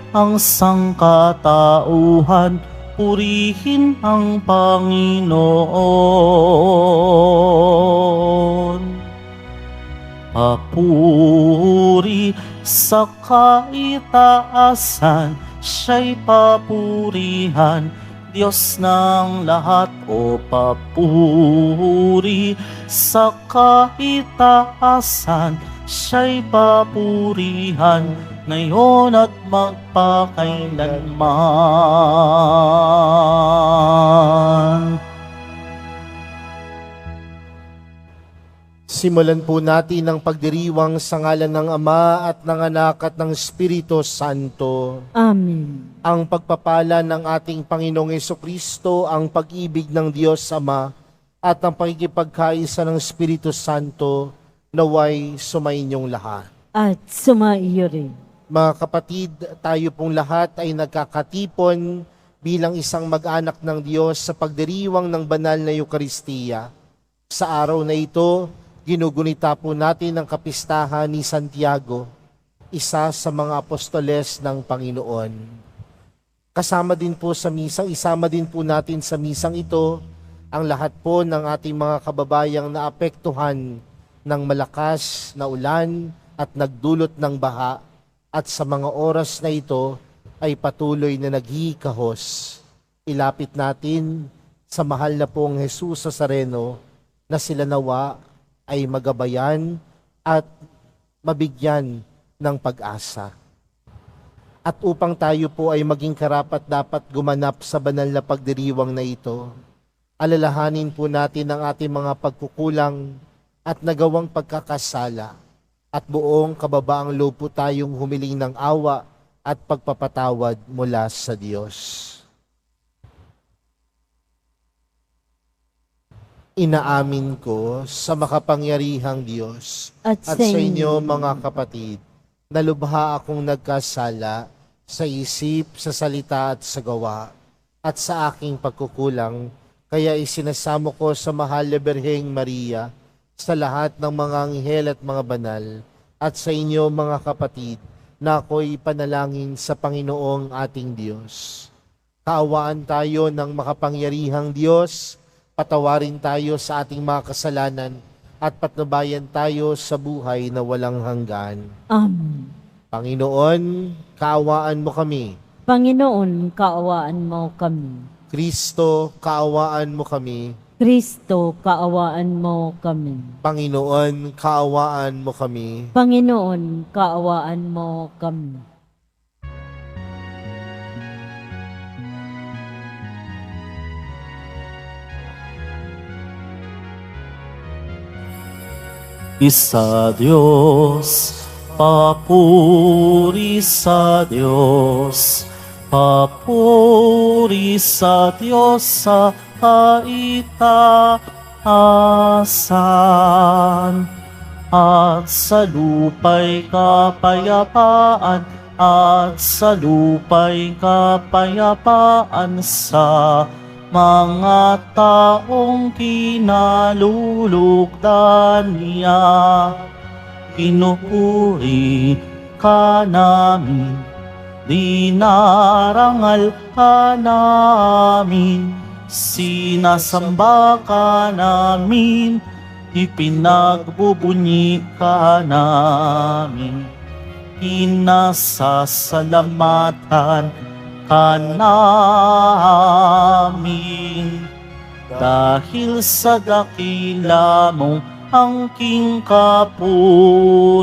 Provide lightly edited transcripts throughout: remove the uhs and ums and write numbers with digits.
ang sangkatauhan, purihin ang Panginoon. Papuri sa kaitaasan, siya'y papurihan, Diyos ng lahat. O papuri sa kaitaasan, siya'y papurihan, ngayon at magpakailanman. Simulan po natin ang pagdiriwang sa ngalan ng Ama at ng Anak at ng Espiritu Santo. Amen. Ang pagpapala ng ating Panginoong Jesucristo, ang pag-ibig ng Diyos Ama at ang pakikipagkaisa ng Espiritu Santo naway sumainyong lahat. At sumaiyo rin. Mga kapatid, tayo pong lahat ay nagkakatipon bilang isang mag-anak ng Diyos sa pagdiriwang ng banal na Eukaristiya. Sa araw na ito, ginugunita po natin ang kapistahan ni Santiago, isa sa mga apostoles ng Panginoon. Isama din po natin sa misang ito ang lahat po ng ating mga kababayang naapektuhan ng malakas na ulan at nagdulot ng baha, at sa mga oras na ito ay patuloy na naghihikahos. Ilapit natin sa mahal na pong Jesus Nazareno na sila nawa ay magabayan at mabigyan ng pag-asa. At upang tayo po ay maging karapat-dapat gumanap sa banal na pagdiriwang na ito, alalahanin po natin ang ating mga pagkukulang at nagawang pagkakasala, at buong kababaang loob po tayong humiling ng awa at pagpapatawad mula sa Diyos. Inaamin ko sa makapangyarihang Diyos at sa inyo mga kapatid, na lubha akong nagkasala sa isip, sa salita at sa gawa, at sa aking pagkukulang, kaya isinasamo ko sa mahal na Birheng Maria, sa lahat ng mga anghel at mga banal, at sa inyo mga kapatid, na ako'y panalangin sa Panginoong ating Diyos. Kaawaan tayo ng makapangyarihang Diyos, patawarin tayo sa ating mga kasalanan, at patnubayan tayo sa buhay na walang hanggan. Amen. Panginoon, kaawaan mo kami. Panginoon, kaawaan mo kami. Kristo, kaawaan mo kami. Kristo, kaawaan mo kami. Panginoon, kaawaan mo kami. Panginoon, kaawaan mo kami. Isa Diyos, papuri sa Diyos, papuri sa Diyos sa kaitaasan, at sa lupa'y kapayapaan, at sa lupa'y kapayapaan sa mga taong kinalulugdan niya. Pinupuri ka namin, dinarangal ka namin, sinasamba ka namin, ipinagbubunyi ka namin, inasasalamatan ka namin, dahil sa dakila mong angking kapurihan.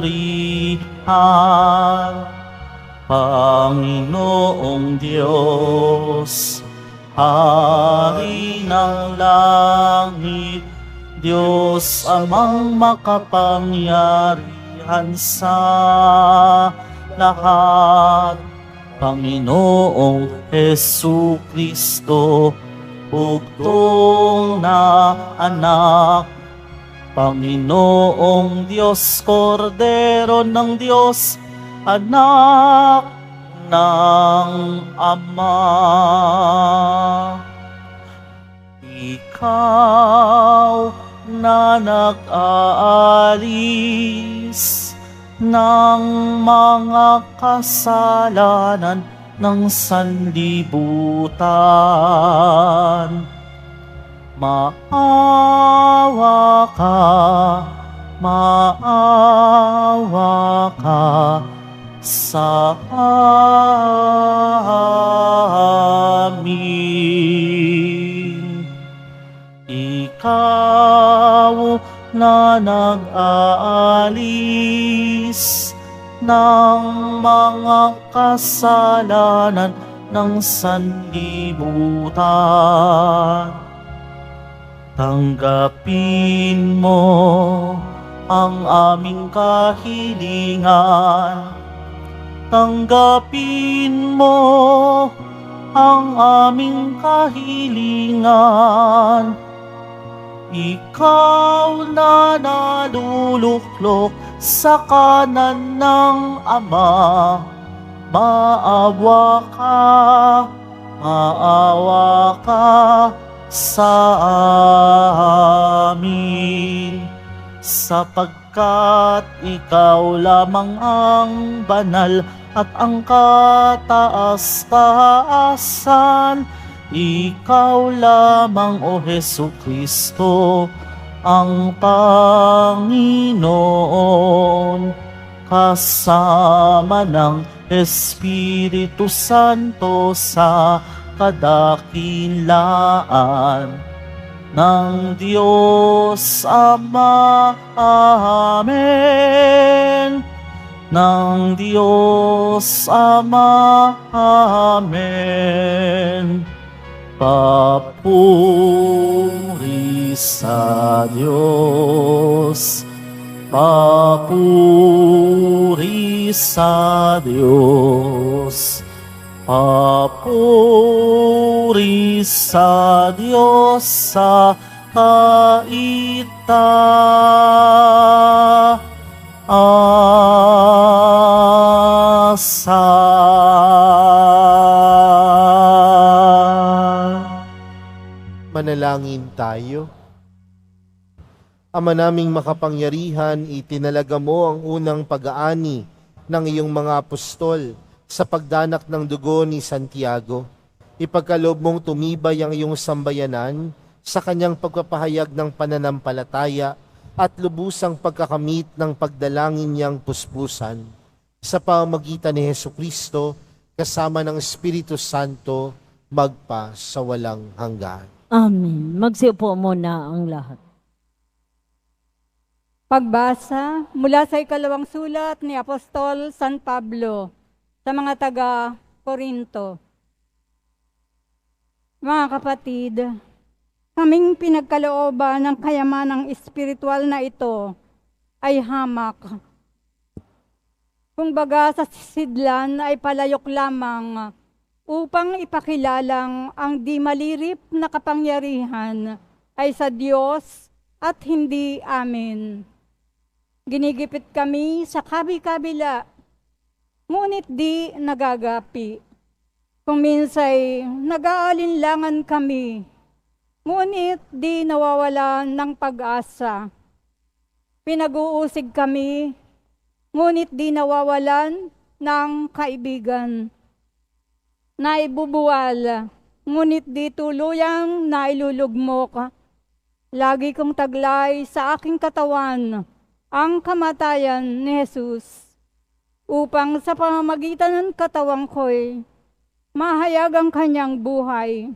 Panginoong Diyos, Hari ng langit, Diyos amang makapangyarihan sa lahat, Panginoong Jesucristo, bugtong na anak, Panginoong Diyos, Kordero ng Diyos, anak ng Ama. Ikaw na nag-aalis ng mga kasalanan ng sanlibutan. Maawa ka, maawa ka sa amin. Ikaw na nag-aalis ng mga kasalanan ng sanlibutan. Tanggapin mo ang aming kahilingan. Tanggapin mo ang aming kahilingan. Ikaw na naluluklok sa kanan ng Ama, maawa ka sa amin, sapagkat ikaw lamang ang banal at ang kataas-taasan. Ikaw lamang, O Hesukristo, ang Panginoon, kasama ng Espiritu Santo sa kadakilaan ng Diyos Ama. Amen. Ng Diyos Ama. Amen. Papuri sa Diyos, papuri sa Diyos, papuri sa Diyos sa kaitaasan. Manalangin tayo. Ama naming makapangyarihan, itinalaga mo ang unang pag-aani ng iyong mga apostol sa pagdanak ng dugo ni Santiago. Ipagkaloob mong tumibay ang iyong sambayanan sa kanyang pagpapahayag ng pananampalataya at lubusang pagkakamit ng pagdalangin niyang puspusan. Sa pamamagitan ni Hesukristo, kasama ng Espiritu Santo, magpa sa walang hanggan. Amen. Magsiupo muna ang lahat. Pagbasa mula sa ikalawang sulat ni Apostol San Pablo sa mga taga-Korinto. Mga kapatid, kaming pinagkalooban ng kayamanang espiritual na ito ay hamak. Kumbaga sa sidlan ay palayok lamang upang ipakilalang ang di malirip na kapangyarihan ay sa Diyos at hindi amin. Ginigipit kami sa kabi-kabila, ngunit di nagagapi. Kung minsay nag-aalinlangan kami, ngunit di nawawalan ng pag-asa. Pinag-uusig kami, ngunit di nawawalan ng kaibigan. Naibubuwal, ngunit di tuluyang nailulugmok. Lagi kong taglay sa aking katawan ang kamatayan ni Jesus, upang sa pamamagitan ng katawang ko'y mahayag ang kanyang buhay.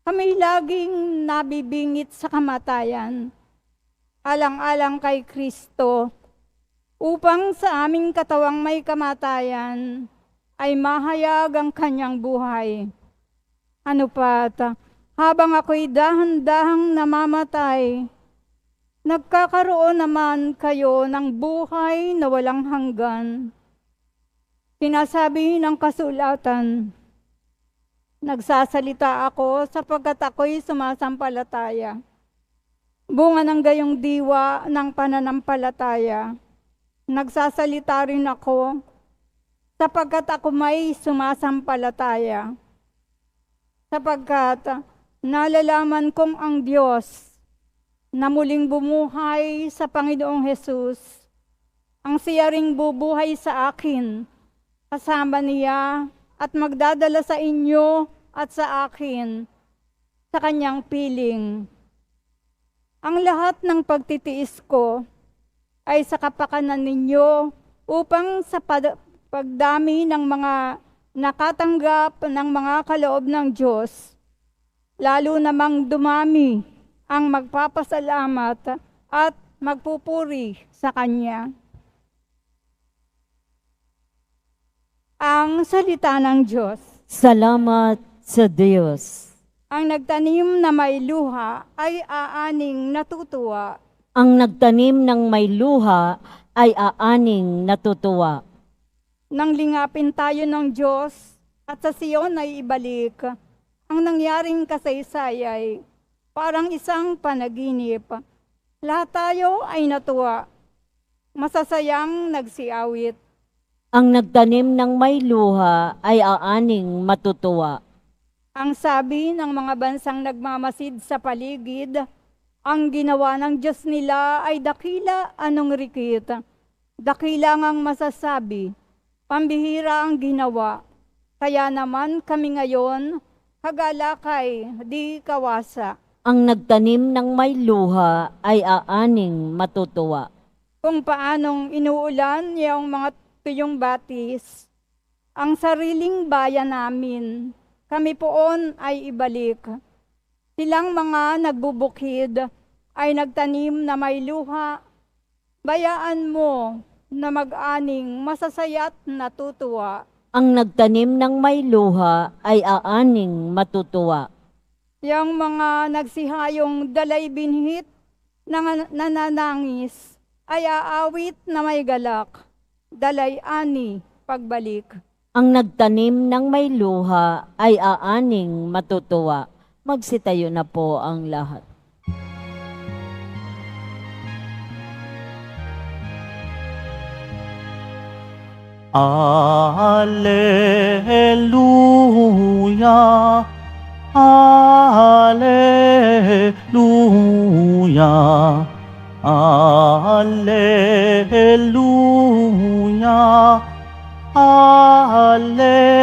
Kami laging nabibingit sa kamatayan, alang-alang kay Kristo, upang sa aming katawang may kamatayan ay mahayag ang kanyang buhay. Ano pat, habang ako'y dahan-dahang namamatay, nagkakaroon naman kayo ng buhay na walang hanggan. Sinasabi ng kasulatan, nagsasalita ako sapagkat ako'y sumasampalataya. Bunga ng gayong diwa ng pananampalataya, nagsasalita rin ako sapagkat ako may sumasampalataya. Sapagkat nalalaman kong ang Diyos na muling bumuhay sa Panginoong Hesus ang siya ring bubuhay sa akin. Kasama niya at magdadala sa inyo at sa akin sa kanyang piling. Ang lahat ng pagtitiis ko ay sa kapakanan ninyo upang sa pagdami ng mga nakatanggap ng mga kaloob ng Diyos, lalo namang dumami ang magpapasalamat at magpupuri sa Kanya. Ang salita ng Diyos. Salamat sa Diyos. Ang nagtanim na may luha ay aaning natutuwa. Ang nagtanim ng may luha ay aaning natutuwa. Nang lingapin tayo ng Diyos at sa Sion ay ibalik, ang nangyaring kasaysay ay parang isang panaginip. Lahat tayo ay natuwa, masasayang nagsiawit. Ang nagtanim ng may luha ay aaning matutuwa. Ang sabi ng mga bansang nagmamasid sa paligid, ang ginawa ng Diyos nila ay dakila anong rikit. Dakila ngang masasabi, pambihira ang ginawa. Kaya naman kami ngayon, kagalakay, di kawasa. Ang nagtanim ng may luha ay aaning matutuwa. Kung paanong inuulan yung mga tuyong batis, ang sariling bayan namin, kami poon ay ibalik. Silang mga nagbubukid ay nagtanim na may luha, bayaan mo na mag-aning masasaya't natutuwa. Ang nagtanim ng may luha ay aaning matutuwa. Yang mga nagsihayong dalay binhit na nananangis ay aawit na may galak, dalay ani pagbalik. Ang nagtanim ng may luha ay aaning matutuwa. Magsitayo na po ang lahat. Alleluia, Alleluia, Alleluia, Alleluia.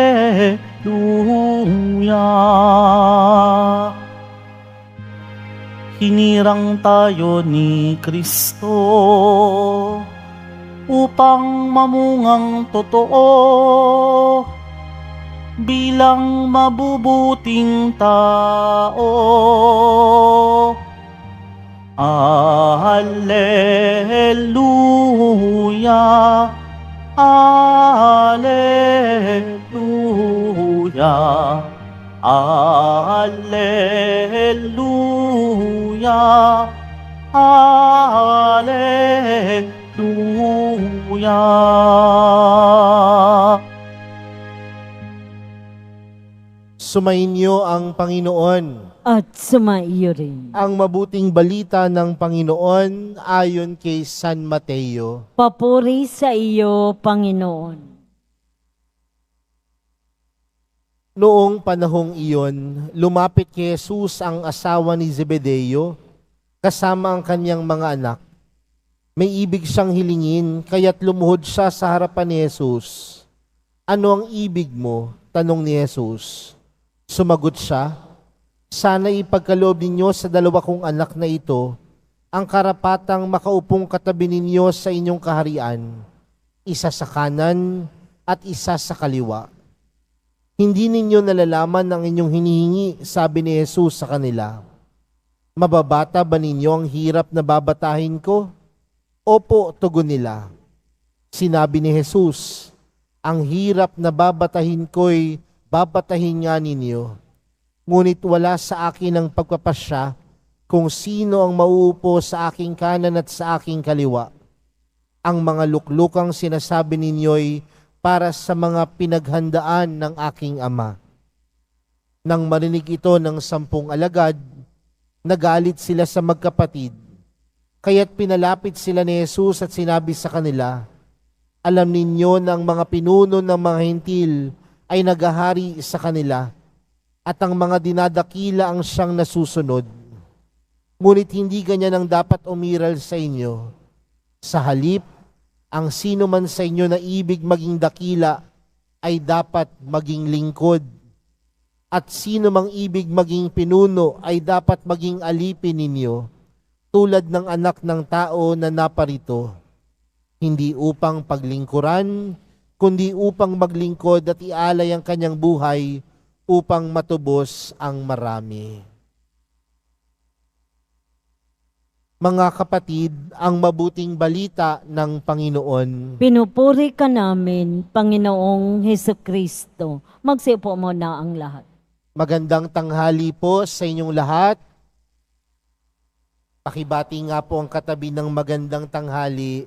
Hinirang tayo ni Kristo upang mamungang totoo bilang mabubuting tao. Alleluia, Alleluia, Alleluia, Alleluia. Sumainyo ang Panginoon. At sumaiyo rin. Ang mabuting balita ng Panginoon ayon kay San Mateo. Papuri sa iyo, Panginoon. Noong panahong iyon, lumapit kay Jesus ang asawa ni Zebedeo kasama ang kanyang mga anak. May ibig siyang hilingin, kaya't lumuhod siya sa harapan ni Jesus. Ano ang ibig mo? Tanong ni Jesus. Sumagot siya, sana ipagkaloob ninyo sa dalawa kong anak na ito ang karapatang makaupong katabi ninyo sa inyong kaharian, isa sa kanan at isa sa kaliwa. Hindi ninyo nalalaman ang inyong hinihingi, sabi ni Jesus sa kanila. Mababata ba ninyo ang hirap na babatahin ko? Opo, tugon nila. Sinabi ni Jesus, ang hirap na babatahin ko'y babatahin nga ninyo. Ngunit wala sa akin ang pagpapasya kung sino ang mauupo sa aking kanan at sa aking kaliwa. Ang mga luklukang sinasabi ninyo'y para sa mga pinaghandaan ng aking ama. Nang marinig ito ng 10 alagad, nagalit sila sa magkapatid. Kaya't pinalapit sila ni Jesus at sinabi sa kanila, alam ninyo na ang mga pinuno ng mga hintil ay naghahari sa kanila at ang mga dinadakila ang siyang nasusunod. Ngunit hindi ganyan ang dapat umiral sa inyo. Sa halip, Ang sino man sa inyo na ibig maging dakila ay dapat maging lingkod. At sino mang ibig maging pinuno ay dapat maging alipin ninyo, tulad ng anak ng tao na naparito, hindi upang paglingkuran, kundi upang maglingkod at ialay ang kanyang buhay upang matubos ang marami. Mga kapatid, ang mabuting balita ng Panginoon. Pinupuri ka namin, Panginoong Hesukristo. Magsiupo muna ang lahat. Magandang tanghali po sa inyong lahat. Pakibati nga po ang katabi ng magandang tanghali.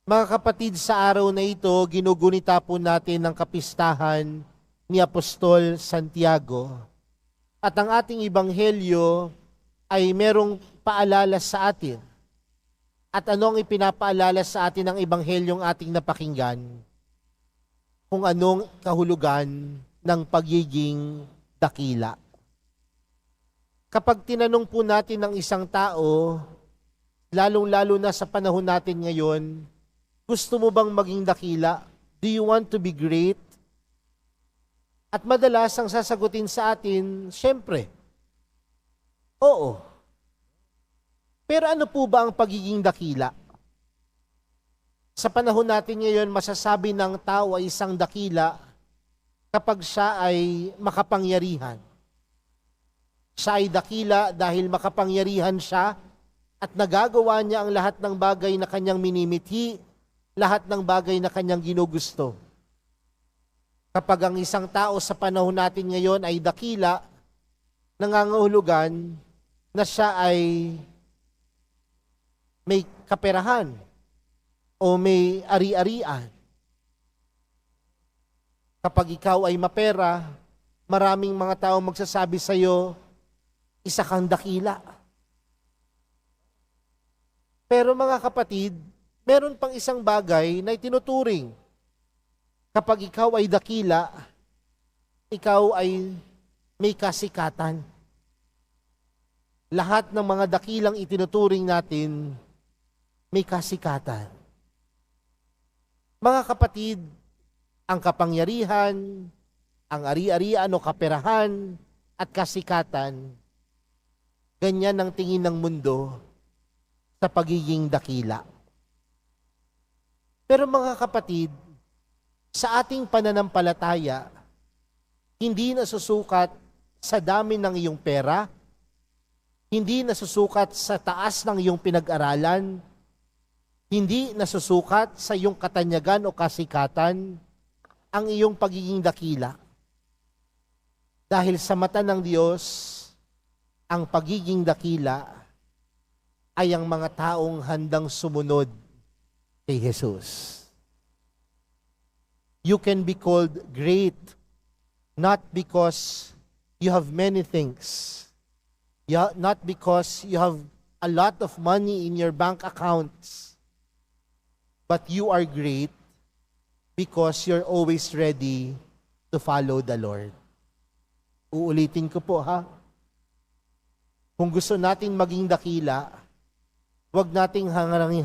Mga kapatid, sa araw na ito, ginugunita po natin ang kapistahan ni Apostol Santiago. At ang ating ebanghelyo ay merong paalala sa atin. At anong ipinapaalala sa atin ng ebanghelyong ating napakinggan? Kung anong kahulugan ng pagiging dakila. Kapag tinanong po natin ng isang tao, lalong-lalo na sa panahon natin ngayon, gusto mo bang maging dakila? Do you want to be great? At madalas ang sasagutin sa atin, syempre, oo. Pero ano po ba ang pagiging dakila? Sa panahon natin ngayon, masasabi ng tao ay isang dakila kapag siya ay makapangyarihan. Siya ay dakila dahil makapangyarihan siya at nagagawa niya ang lahat ng bagay na kanyang minimithi, lahat ng bagay na kanyang ginugusto. Kapag ang isang tao sa panahon natin ngayon ay dakila, nangangahulugan na siya ay may kaperahan o may ari-arian. Kapag ikaw ay mapera, maraming mga tao magsasabi sa iyo, isa kang dakila. Pero mga kapatid, meron pang isang bagay na itinuturing. Kapag ikaw ay dakila, ikaw ay may kasikatan. Lahat ng mga dakilang itinuturing natin, may kasikatan. Mga kapatid, ang kapangyarihan, ang ari-arian o kaperahan at kasikatan, ganyan ang tingin ng mundo sa pagiging dakila. Pero mga kapatid, sa ating pananampalataya, hindi nasusukat sa dami ng iyong pera, hindi nasusukat sa taas ng iyong pinag-aralan, hindi nasusukat sa iyong katanyagan o kasikatan, ang iyong pagiging dakila. Dahil sa mata ng Diyos, ang pagiging dakila ay ang mga taong handang sumunod kay Jesus. You can be called great, not because you have many things, not because you have a lot of money in your bank accounts, but you are great because you're always ready to follow the Lord. Uulitin ko po ha. Kung gusto nating maging dakila, huwag nating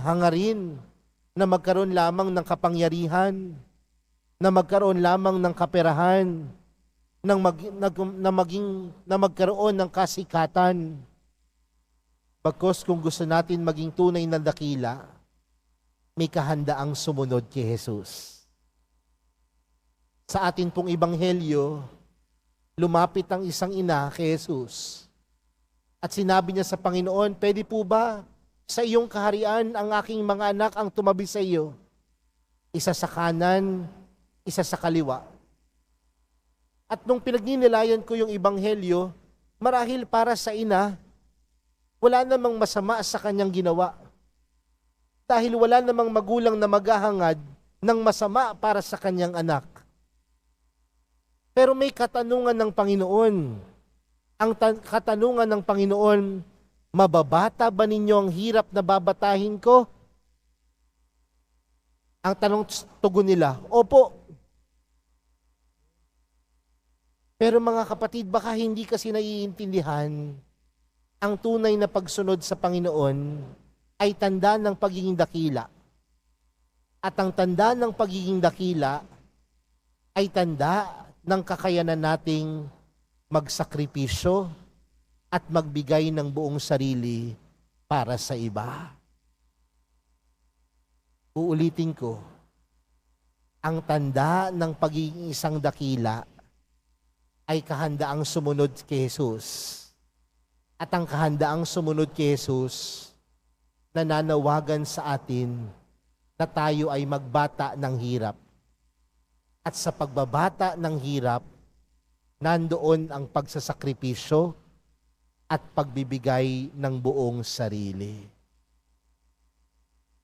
hangarin na magkaroon lamang ng kapangyarihan, na magkaroon lamang ng kaperahan, na magkaroon ng kasikatan. Bagkus kung gusto natin maging tunay na dakila, may kahandaang sumunod kay Jesus. Sa atin pong ebanghelyo, lumapit ang isang ina kay Jesus. At sinabi niya sa Panginoon, pwede po ba sa iyong kaharian ang aking mga anak ang tumabi sa iyo? Isa sa kanan, isa sa kaliwa. At nung pinagninilayan ko yung ebanghelyo, marahil para sa ina, wala namang masama sa kanyang ginawa. Dahil wala namang magulang na maghahangad ng masama para sa kanyang anak. Pero may katanungan ng Panginoon. Ang katanungan ng Panginoon, mababata ba ninyo ang hirap na babatahin ko? Ang tanong tugon nila, opo. Pero mga kapatid, baka hindi kasi naiintindihan ang tunay na pagsunod sa Panginoon ay tanda ng pagiging dakila. At ang tanda ng pagiging dakila ay tanda ng kakayanan nating magsakripisyo at magbigay ng buong sarili para sa iba. Uulitin ko, ang tanda ng pagiging isang dakila ay kahandaang sumunod kay Jesus. At ang kahandaang sumunod kay Jesus, nananawagan sa atin na tayo ay magbata ng hirap. At sa pagbabata ng hirap, nandoon ang pagsasakripisyo at pagbibigay ng buong sarili.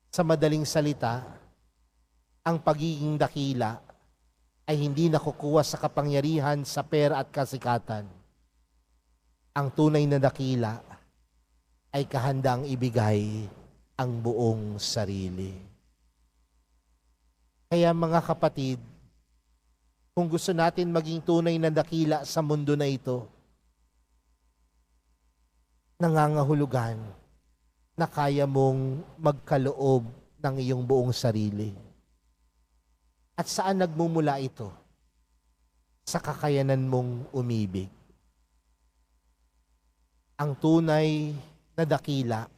Sa madaling salita, ang pagiging dakila ay hindi nakukuha sa kapangyarihan, sa pera at kasikatan. Ang tunay na dakila ay kahandang ibigay ang buong sarili. Kaya mga kapatid, kung gusto natin maging tunay na dakila sa mundo na ito, nangangahulugan na kaya mong magkaloob ng iyong buong sarili. At saan nagmumula ito? Sa kakayanan mong umibig. Ang tunay na dakila,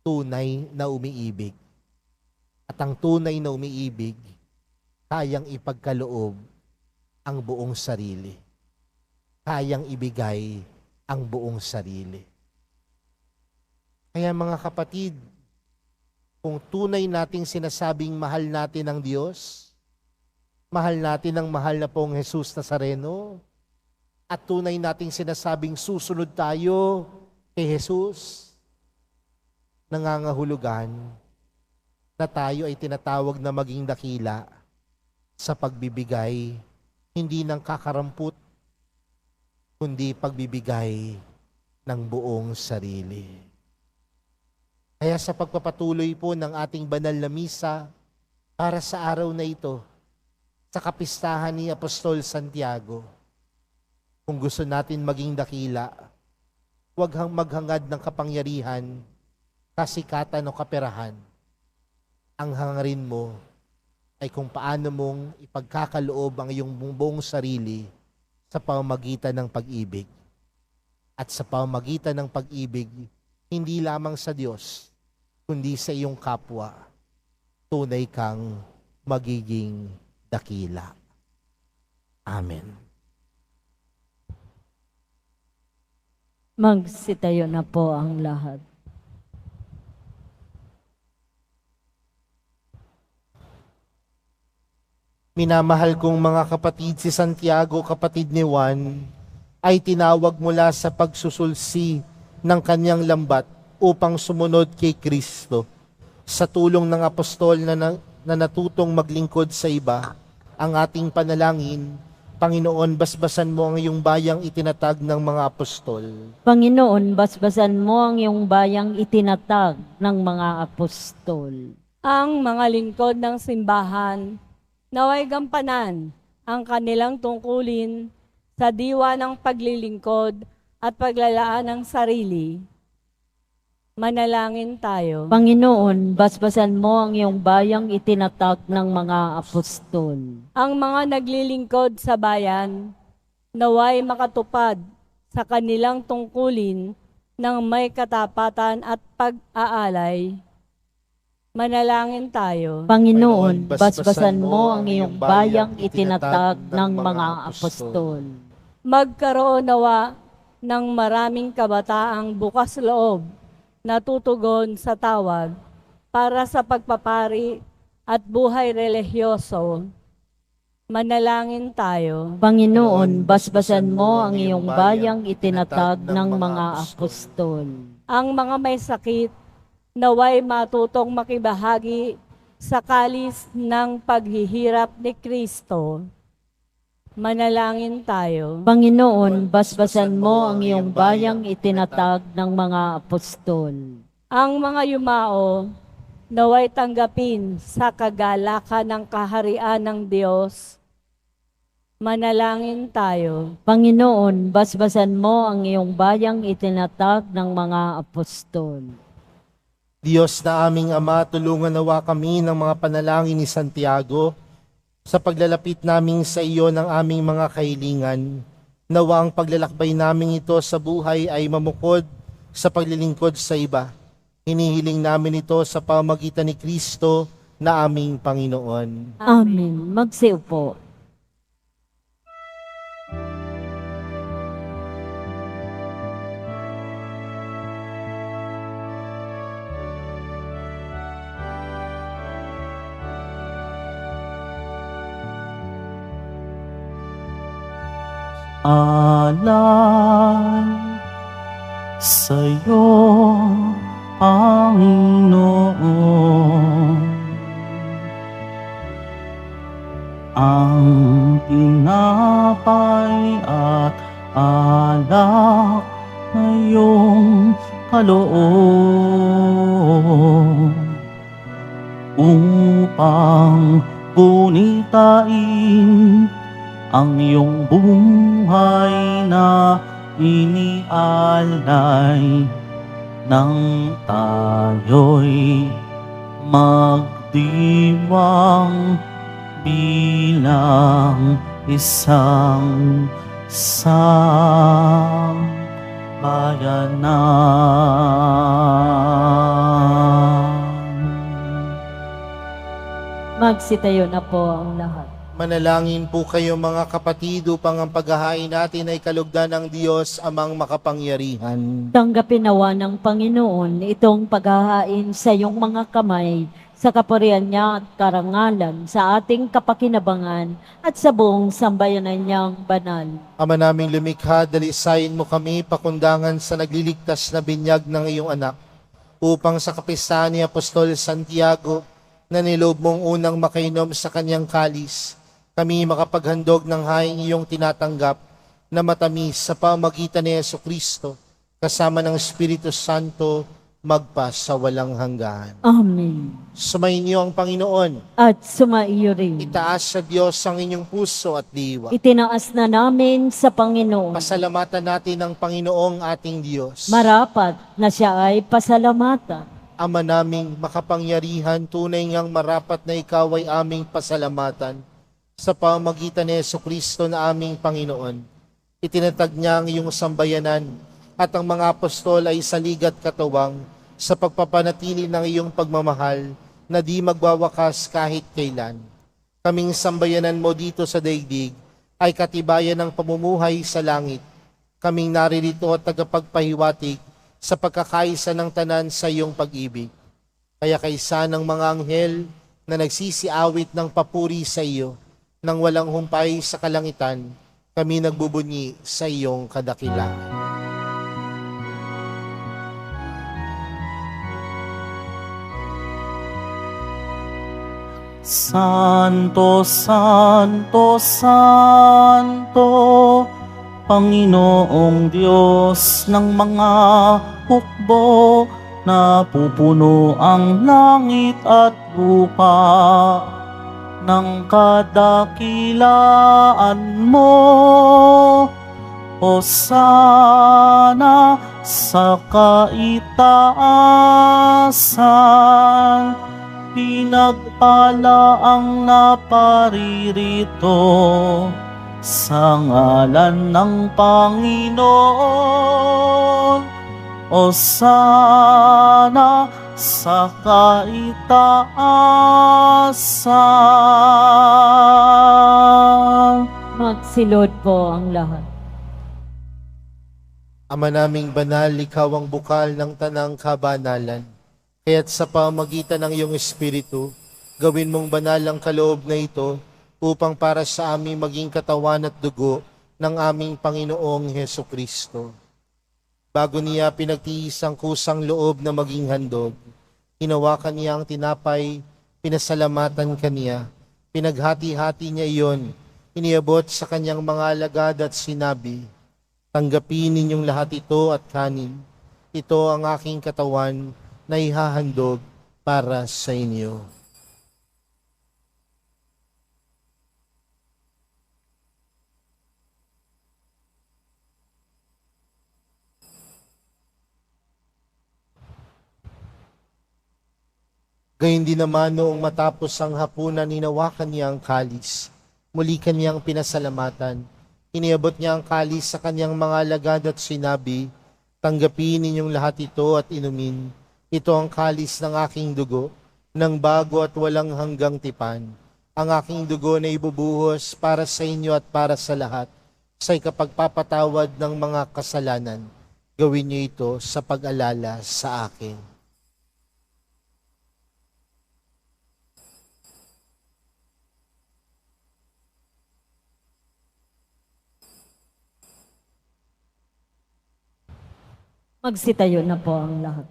tunay na umiibig. At ang tunay na umiibig, kayang ipagkaloob ang buong sarili. Kayang ibigay ang buong sarili. Kaya mga kapatid, kung tunay nating sinasabing mahal natin ang Diyos, mahal natin ang mahal na pong Jesus Nazareno, at tunay nating sinasabing susunod tayo kay Jesus, nangangahulugan na tayo ay tinatawag na maging dakila sa pagbibigay, hindi ng kakaramput, kundi pagbibigay ng buong sarili. Kaya sa pagpapatuloy po ng ating banal na misa para sa araw na ito, sa kapistahan ni Apostol Santiago, kung gusto natin maging dakila, huwag maghangad ng kapangyarihan, kasikatan o kaperahan. Ang hangarin mo ay kung paano mong ipagkakaloob ang iyong buong sarili sa pamamagitan ng pag-ibig. At sa pamamagitan ng pag-ibig, hindi lamang sa Diyos, kundi sa iyong kapwa, tunay kang magiging dakila. Amen. Magsitayo na po ang lahat. Minamahal kong mga kapatid, si Santiago, kapatid ni Juan, ay tinawag mula sa pagsusulsi ng kanyang lambat upang sumunod kay Kristo. Sa tulong ng apostol na natutong maglingkod sa iba, ang ating panalangin, Panginoon, basbasan mo ang iyong bayang itinatag ng mga apostol. Panginoon, basbasan mo ang iyong bayang itinatag ng mga apostol. Ang mga lingkod ng simbahan, naway gampanan ang kanilang tungkulin sa diwa ng paglilingkod at paglalaan ng sarili. Manalangin tayo. Panginoon, basbasan mo ang iyong bayang itinatag ng mga apostol. Ang mga naglilingkod sa bayan, naway makatupad sa kanilang tungkulin ng may katapatan at pag-aalay. Manalangin tayo. Panginoon, basbasan mo ang iyong bayang itinatag ng mga apostol. Magkaroon nawa ng maraming kabataang bukas loob na tutugon sa tawag para sa pagpapari at buhay relihiyoso. Manalangin tayo. Panginoon, basbasan mo ang iyong bayang itinatag ng mga apostol. Ang mga may sakit, naway matutong makibahagi sa kalis ng paghihirap ni Kristo. Manalangin tayo. Panginoon, basbasan mo ang iyong bayang itinatag ng mga apostol. Ang mga yumao, naway tanggapin sa kagalakan ng kaharian ng Diyos. Manalangin tayo. Panginoon, basbasan mo ang iyong bayang itinatag ng mga apostol. Diyos na aming Ama, tulungan nawa kami ng mga panalangin ni Santiago sa paglalapit namin sa iyo ng aming mga kahilingan. Nawa ang paglalakbay namin ito sa buhay ay mamukod sa paglilingkod sa iba. Hinihiling namin ito sa pamamagitan ni Kristo na aming Panginoon. Amen. Magsiupo. Alay sa'yo, Panginoon, ang tinapay at alak na iyong kaloob upang gunitain ang iyong buhay na inialay nang tayo'y magdiwang bilang isang sambayanan. Magsitayo na po ang lahat. Manalangin po kayo mga kapatid upang ang paghahain natin ay kalugdan ng Diyos amang makapangyarihan. Tanggapin nawa ng Panginoon itong paghahain sa iyong mga kamay, sa kapurihan niya at karangalan, sa ating kapakinabangan at sa buong sambayanan niyang banal. Ama naming lumikha, dalisayin mo kami pakundangan sa nagliligtas na binyag ng iyong anak, upang sa kapistahan ni Apostol Santiago, na nilob mong unang makainom sa kanyang kalis, kami makapaghandog ng haing iyong tinatanggap na matamis sa pamagitan ni Jesucristo, kasama ng Espiritu Santo, magpa sa walang hanggan. Amen. Sumainyo ang Panginoon. At sumaiyo rin. Itaas sa Diyos ang inyong puso at diwa. Itinaas na namin sa Panginoon. Pasalamatan natin ang Panginoong ating Diyos. Marapat na siya ay pasalamatan. Ama naming makapangyarihan, tunay ngang marapat na ikaw ay aming pasalamatan sa pamagitan ni Jesucristo na aming Panginoon. Itinatag niya ang iyong sambayanan at ang mga apostol ay saligat katuwang sa pagpapanatili ng iyong pagmamahal na di magwawakas kahit kailan. Kaming sambayanan mo dito sa daigdig ay katibayan ng pamumuhay sa langit. Kaming naririto at tagapagpahiwatig sa pagkakaisa ng tanan sa iyong pag-ibig. Kaya kaisa ng mga anghel na nagsisiawit ng papuri sa iyo, nang walang humpay sa kalangitan, kami nagbubunyi sa iyong kadakilaan. Santo, Santo, Santo, Panginoong Diyos ng mga hukbo, na pupuno ang langit at lupa ng kadakilaan mo. Hosana sa kaitaasan, pinagpala ang naparirito sa ngalan ng Panginoon. Hosana sa kaitaasan. Magsilod po ang lahat. Ama naming banal, ikaw ang bukal ng tanang kabanalan. Kaya't sa pamagitan ng iyong Espiritu, gawin mong banal ang kaloob na ito upang para sa aming maging katawan at dugo ng aming Panginoong Hesukristo. Bago niya pinagtiis ang kusang loob na maging handog, hinawakan niya ang tinapay, pinasalamatan kaniya, pinaghati-hati niya iyon, iniabot sa kanyang mga alagad at sinabi, "Tanggapin ninyong lahat ito at kanin. Ito ang aking katawan na ihahandog para sa inyo." Gayun din naman noong matapos ang hapunan, hinawakan niya ang kalis. Muli kanyang pinasalamatan. Iniabot niya ang kalis sa kanyang mga alagad at sinabi, "Tanggapin ninyong lahat ito at inumin. Ito ang kalis ng aking dugo, ng bago at walang hanggang tipan. Ang aking dugo na ibubuhos para sa inyo at para sa lahat, sa ikapagpapatawad ng mga kasalanan. Gawin niyo ito sa pag-alala sa akin." Magsitayo na po ang lahat.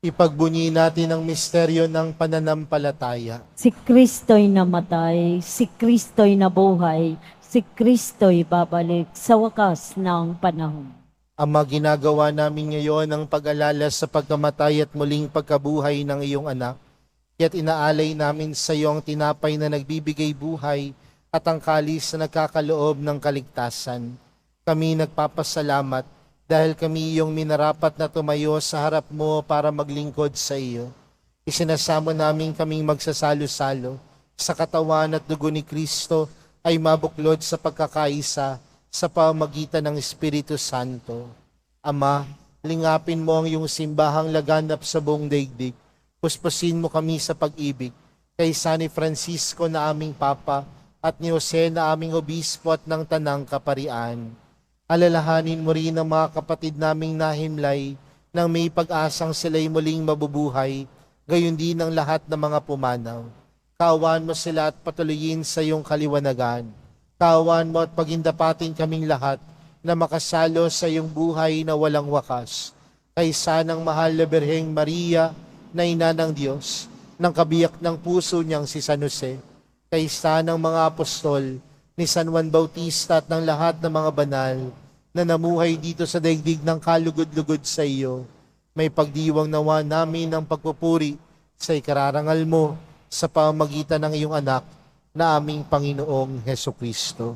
Ipagbunyi natin ang misteryo ng pananampalataya. Si Kristo'y namatay, si Kristo'y nabuhay, si Kristo'y babalik sa wakas ng panahon. Ama, ginagawa namin ngayon ang pag-alala sa pagkamatay at muling pagkabuhay ng iyong anak. Kaya't inaalay namin sa iyo ang tinapay na nagbibigay buhay at ang kalis na nagkakaloob ng kaligtasan. Kami nagpapasalamat dahil kami iyong minarapat na tumayo sa harap mo para maglingkod sa iyo. Isinasamo namin kaming magsasalo-salo sa katawan at dugo ni Kristo ay mabuklod sa pagkakaisa sa pamamagitan ng Espiritu Santo. Ama, lingapin mo ang iyong simbahang laganap sa buong daigdig. Puspusin mo kami sa pag-ibig kay San Francisco na aming Papa at ni Jose na aming Obispo at ng Tanang Kaparian. Alalahanin mo rin ang mga kapatid naming nahimlay nang may pag-asang sila'y muling mabubuhay, gayon din ang lahat ng mga pumanaw. Kaawaan mo sila at patuloyin sa iyong kaliwanagan. Kaawaan mo at pagindapatin kaming lahat na makasalo sa iyong buhay na walang wakas. Kaysa ng mahal na Birheng Maria na ina ng Diyos, ng kabiyak ng puso niyang si San Jose, kaysa ng mga apostol, ni San Juan Bautista at ng lahat ng mga banal na namuhay dito sa daigdig ng kalugod-lugod sa iyo, may pagdiwang nawa namin ng pagpupuri sa ikararangal mo sa pamamagitan ng iyong anak na aming Panginoong Hesukristo.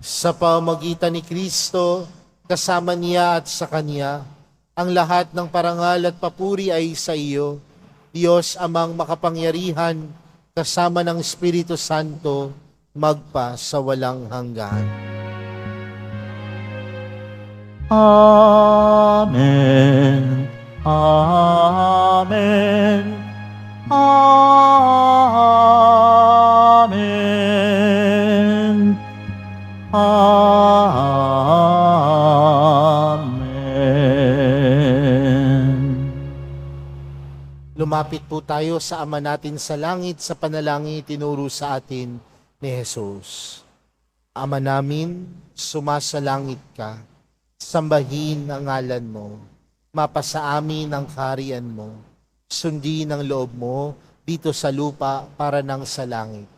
Sa pamamagitan ni Kristo, kasama niya at sa Kanya, ang lahat ng parangal at papuri ay sa iyo, Diyos Amang makapangyarihan, kasama ng Espiritu Santo, magpa sa walang hanggan. Amen. Amen. Amen. Amen. Lumapit po tayo sa Ama natin sa langit sa panalangin tinuro sa atin ni Jesus. Ama namin, sumasalangit ka. Sambahin ang ngalan mo. Mapasa amin ang kaharian mo. Sundin ang loob mo dito sa lupa para nang sa langit.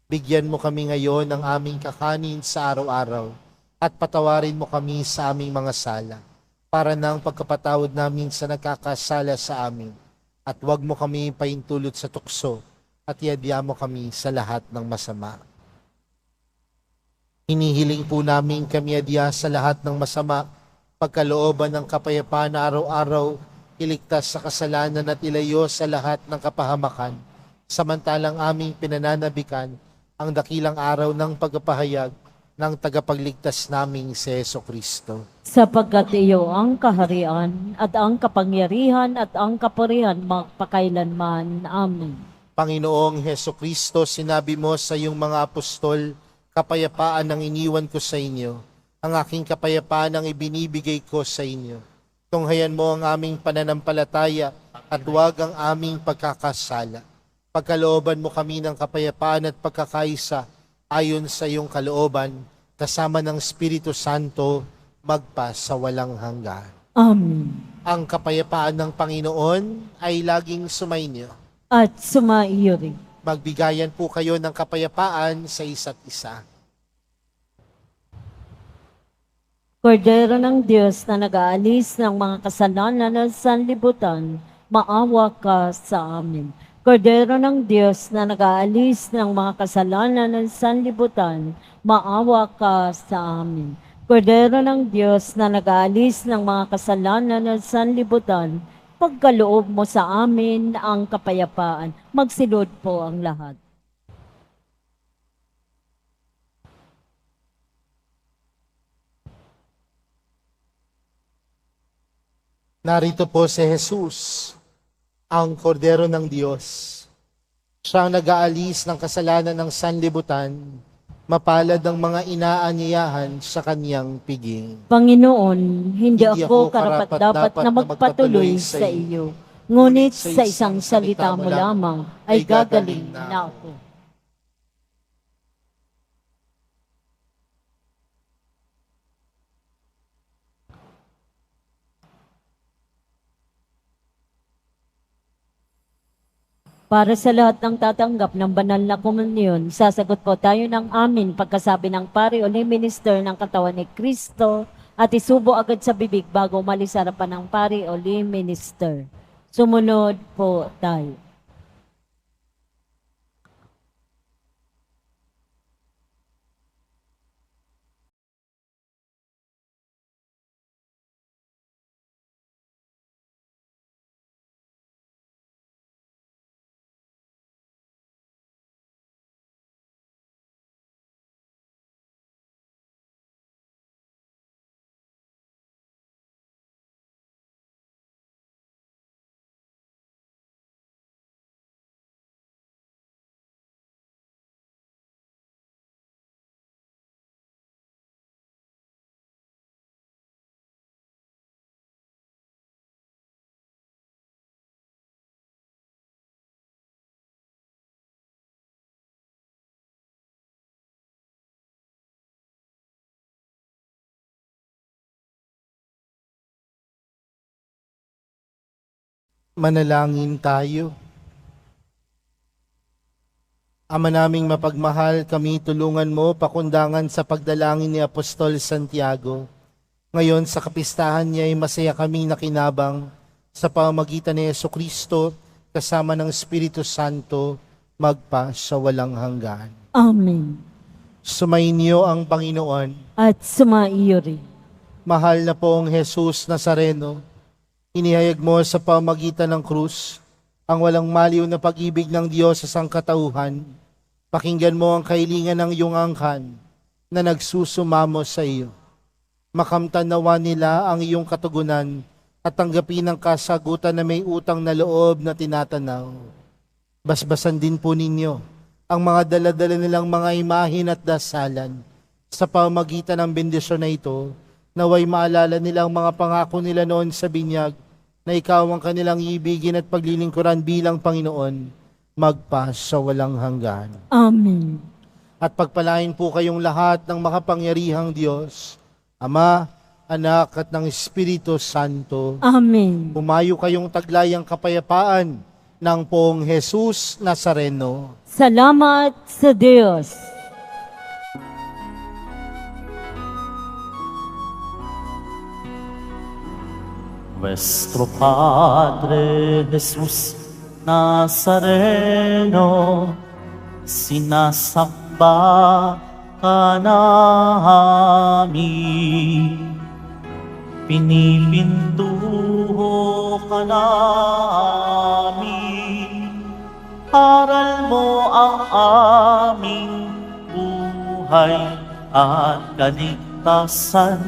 Bigyan mo kami ngayon ng aming kakanin sa araw-araw at patawarin mo kami sa aming mga sala para nang pagkapatawad namin sa nagkakasala sa amin. At huwag mo kami paintulot sa tukso at iadya mo kami sa lahat ng masama. Hinihiling po namin kami adya sa lahat ng masama, pagkalooban ng kapayapaan na araw-araw, iligtas sa kasalanan at ilayo sa lahat ng kapahamakan, samantalang aming pinananabikan ang dakilang araw ng pagpapahayag ng tagapagligtas naming si Jesucristo. Sapagkat iyo ang kaharian at ang kapangyarihan at ang kapurihan magpakailanman. Amen. Panginoong Jesucristo, sinabi mo sa iyong mga apostol, kapayapaan ang iniwan ko sa inyo, ang aking kapayapaan ang ibinibigay ko sa inyo. Tunghayan mo ang aming pananampalataya at huwag ang aming pagkakasala. Pagkalooban mo kami ng kapayapaan at pagkakaisa ayon sa iyong kalooban, kasama ng Espiritu Santo, magpa sa walang hanggan. Amen. Ang kapayapaan ng Panginoon ay laging sumainyo. At sumaiyo rin. Magbigayan po kayo ng kapayapaan sa isa't isa. Kordero ng Diyos na nag-aalis ng mga kasalanan ng sanlibutan, maawa ka sa amin. Kordero ng Diyos na nag-aalis ng mga kasalanan ng sanlibutan, maawa ka sa amin. Kordero ng Diyos na nag-aalis ng mga kasalanan ng sanlibutan, pagkaloob mo sa amin ang kapayapaan. Magsilod po ang lahat. Narito po si Jesus, ang kordero ng Diyos. Siya ang nag-aalis ng kasalanan ng sanlibutan, mapalad ang mga inaanyayahan sa kanyang piging. Panginoon, hindi Hindi ako ako karapat-dapat na magpatuloy sa iyo. Ngunit sa isang salita mo lamang ay gagaling na ako. Para sa lahat ng tatanggap ng banal na komunyon, sasagot po tayo ng amin pagkasabi ng pari o ni minister ng katawan ni Kristo at isubo agad sa bibig bago umalis sa harapan ng pari o ni minister. Sumunod po tayo. Manalangin tayo. Ama naming mapagmahal, kami tulungan mo pakundangan sa pagdalangin ni Apostol Santiago. Ngayon sa kapistahan niya ay masaya kaming nakinabang sa pamamagitan ni Jesucristo kasama ng Espiritu Santo magpa sa walang hanggan. Amen. Sumainyo ang Panginoon. At sumaiyo rin. Mahal na pong Jesus Nazareno, inihayag mo sa pamamagitan ng krus ang walang maliw na pag-ibig ng Diyos sa sangkatauhan. Pakinggan mo ang kahilingan ng iyong angkan na nagsusumamo sa iyo. Makamtan nawa nila ang iyong katugunan at tanggapin ang kasagutan na may utang na loob na tinatanaw. Basbasan din po ninyo ang mga daladala nilang mga imahin at dasalan. Sa pamamagitan ng bendisyon na ito, naway maalala nila ang mga pangako nila noon sa binyag na ikaw ang kanilang ibigin at paglilingkuran bilang Panginoon, magpa sa walang hanggan. Amen. At pagpalain po kayong lahat ng makapangyarihang Diyos, Ama, Anak at ng Espiritu Santo. Amen. Humayo kayong taglayang kapayapaan ng Poong Jesus Nazareno. Salamat sa Diyos. Nuestro Padre Jesus Nazareno, sinasamba ka namin, pinipintuho ka namin, aral mo ang aming buhay at kaligtasan.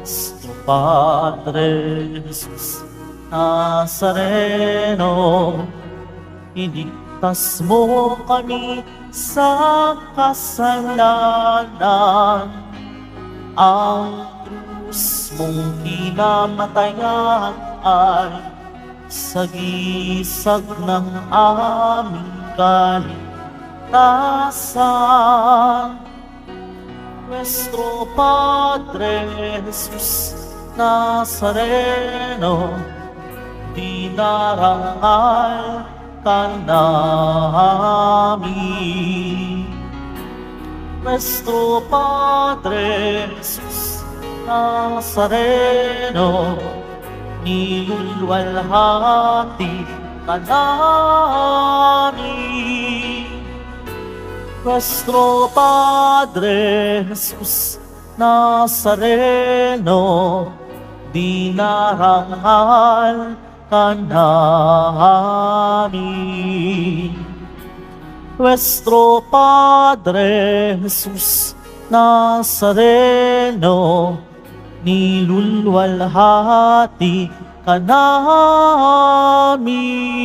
Nuestro Padre Jesus Nazareno, iligtas mo kami sa kasalanan. Ang krus mong kinamatayan ay sagisag ng aming kaligtasan. Nuestro Padre Jesus Nazareno, dinarangal ka namin. Nuestro Padre Jesus Nazareno, nilulwalhati ka namin. Nuestro Padre Jesus Nazareno, dinarangal ka namin. Nuestro Padre Jesus Nazareno, nilulwalhati ka namin.